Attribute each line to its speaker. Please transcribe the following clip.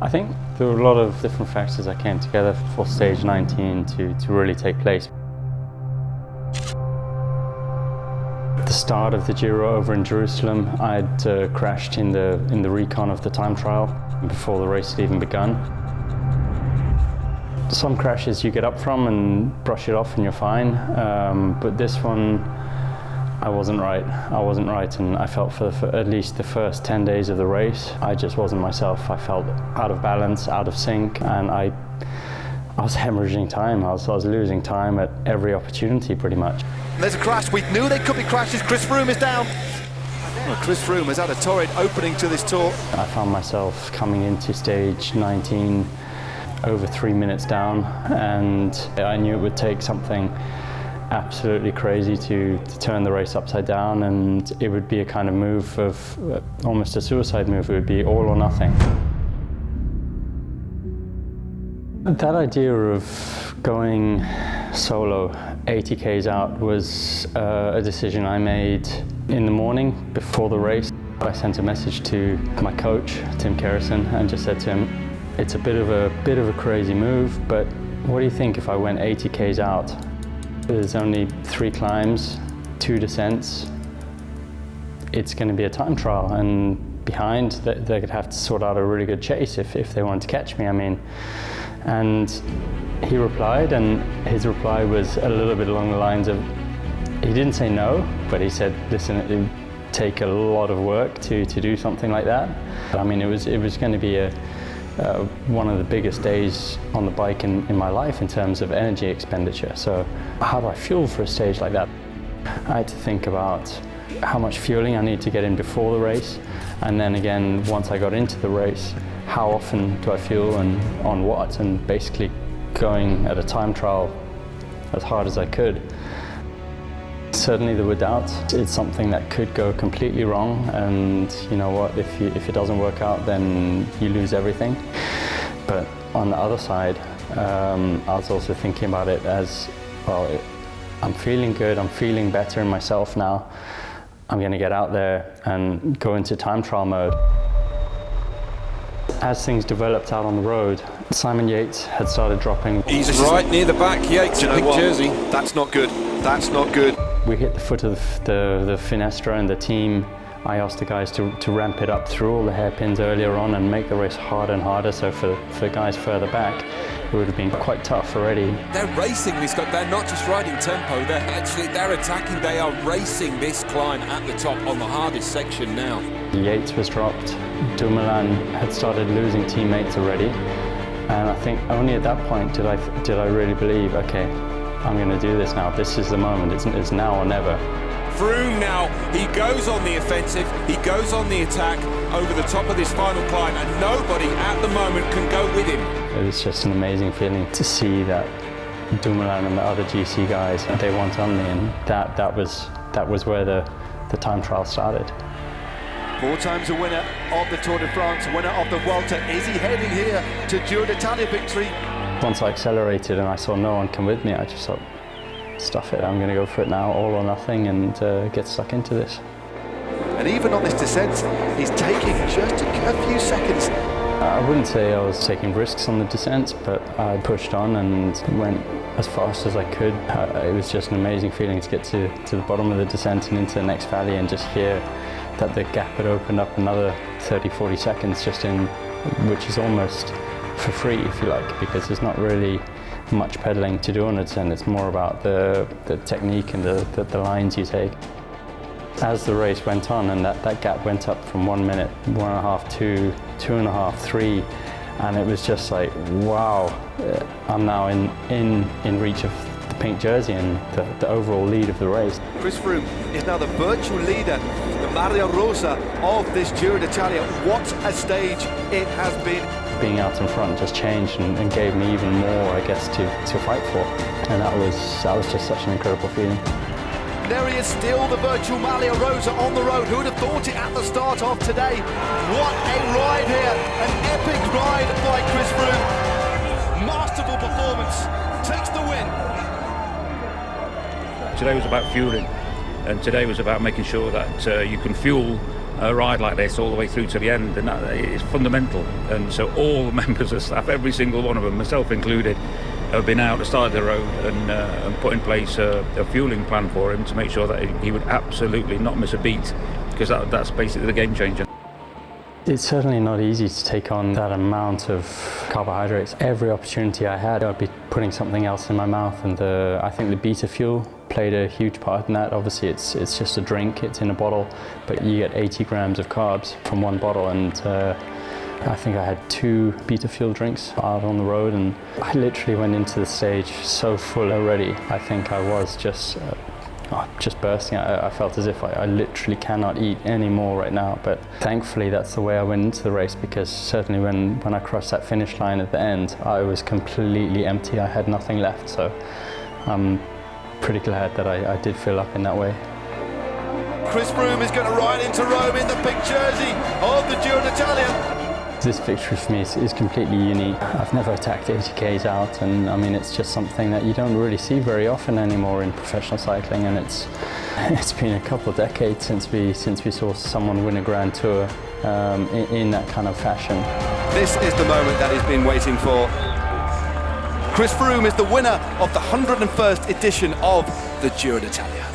Speaker 1: I think there were a lot of different factors that came together for stage 19 to really take place. At the start of the Giro over in Jerusalem, I'd crashed in the recon of the time trial before the race had even begun. Some crashes you get up from and brush it off and you're fine, but this one, I wasn't right, and I felt for at least the first 10 days of the race, I just wasn't myself. I felt out of balance, out of sync, and I was hemorrhaging time. I was losing time at every opportunity, pretty much.
Speaker 2: And there's a crash. We knew there could be crashes. Chris Froome is down. Well, Chris Froome has had a torrid opening to this tour.
Speaker 1: I found myself coming into stage 19 over 3 minutes down, and I knew it would take something absolutely crazy to turn the race upside down, and it would be a kind of move of almost a suicide move. It would be all or nothing. That idea of going solo 80 k's out was a decision I made in the morning before the race. I sent a message to my coach, Tim Kerrison, and just said to him, it's a bit of a crazy move, but what do you think if I went 80 k's out? There's only 3 climbs, 2 descents. It's going to be a time trial, and behind they're going to have to sort out a really good chase if they want to catch me, I mean. And he replied, and his reply was a little bit along the lines of, he didn't say no, but he said, listen, it would take a lot of work to do something like that. I mean, it was going to be one of the biggest days on the bike in my life in terms of energy expenditure. So how do I fuel for a stage like that? I had to think about how much fueling I need to get in before the race, and then again, once I got into the race, how often do I fuel and on what, and basically going at a time trial as hard as I could. Certainly there were doubts. It's something that could go completely wrong, and you know what, if it doesn't work out, then you lose everything. But on the other side, I was also thinking about it as, well, I'm feeling good, I'm feeling better in myself now. I'm going to get out there and go into time trial mode. As things developed out on the road, Simon Yates had started dropping.
Speaker 2: He's right near the back, Yates, pink jersey. That's not good, that's not good.
Speaker 1: We hit the foot of the Finestre, and the team, I asked the guys to ramp it up through all the hairpins earlier on and make the race harder and harder, so for the guys further back, it would have been quite tough already.
Speaker 3: They're racing this, they're not just riding tempo, they're attacking, they are racing this climb at the top on the hardest section now.
Speaker 1: Yates was dropped, Dumoulin had started losing teammates already, and I think only at that point did I really believe, okay, I'm going to do this now, this is the moment, it's now or never.
Speaker 3: Froome now, he goes on the offensive, he goes on the attack over the top of this final climb, and nobody at the moment can go with him.
Speaker 1: It was just an amazing feeling to see that Dumoulin and the other GC guys, they want on me, and that was where the time trial started.
Speaker 2: 4 times a winner of the Tour de France, winner of the Vuelta. Is he heading here to Giro d'Italia victory?
Speaker 1: Once I accelerated and I saw no one come with me, I just thought, stuff it, I'm going to go for it now, all or nothing, and get stuck into this.
Speaker 2: And even on this descent, he's taking just a few seconds.
Speaker 1: I wouldn't say I was taking risks on the descent, but I pushed on and went as fast as I could. It was just an amazing feeling to get to the bottom of the descent and into the next valley and just hear that the gap had opened up another 30-40 seconds just in, which is almost for free, if you like, because there's not really much pedaling to do on a descent. It's more about the technique and the lines you take. As the race went on, and that gap went up from 1 minute, 1.5, 2, 2.5, 3, and it was just like, wow, I'm now in reach of the pink jersey and the overall lead of the race.
Speaker 2: Chris Froome is now the virtual leader, the Maria Rosa of this Giro d'Italia. What a stage it has been.
Speaker 1: Being out in front just changed and gave me even more, I guess, to fight for, and that was just such an incredible feeling.
Speaker 2: There he is, still the virtual Maria Rosa on the road. Who would have thought it at the start of today? What a ride here, an epic ride by Chris Froome. Masterful performance, takes the win.
Speaker 4: Today was about fueling, and today was about making sure that you can fuel a ride like this all the way through to the end, and that is fundamental. And so all the members of staff, every single one of them, myself included, have been out at the start of the road and put in place a fueling plan for him to make sure that he would absolutely not miss a beat, because that's basically the game changer.
Speaker 1: It's certainly not easy to take on that amount of carbohydrates. Every opportunity I had, I'd be putting something else in my mouth, and I think the beta fuel played a huge part in that. Obviously it's just a drink, it's in a bottle, but you get 80 grams of carbs from one bottle, and I think I had 2 beta fuel drinks out on the road, and I literally went into the stage so full already. I think I was just bursting. I felt as if I literally cannot eat any more right now, but thankfully that's the way I went into the race, because certainly when I crossed that finish line at the end, I was completely empty. I had nothing left, so I'm pretty glad that I did fill up in that way.
Speaker 2: Chris Froome is going to ride into Rome in the pink jersey of the Giro d'Italia.
Speaker 1: This victory for me is completely unique. I've never attacked 80Ks out, and I mean, it's just something that you don't really see very often anymore in professional cycling, and it's been a couple of decades since we saw someone win a Grand Tour in that kind of fashion.
Speaker 2: This is the moment that he's been waiting for. Chris Froome is the winner of the 101st edition of the Giro d'Italia.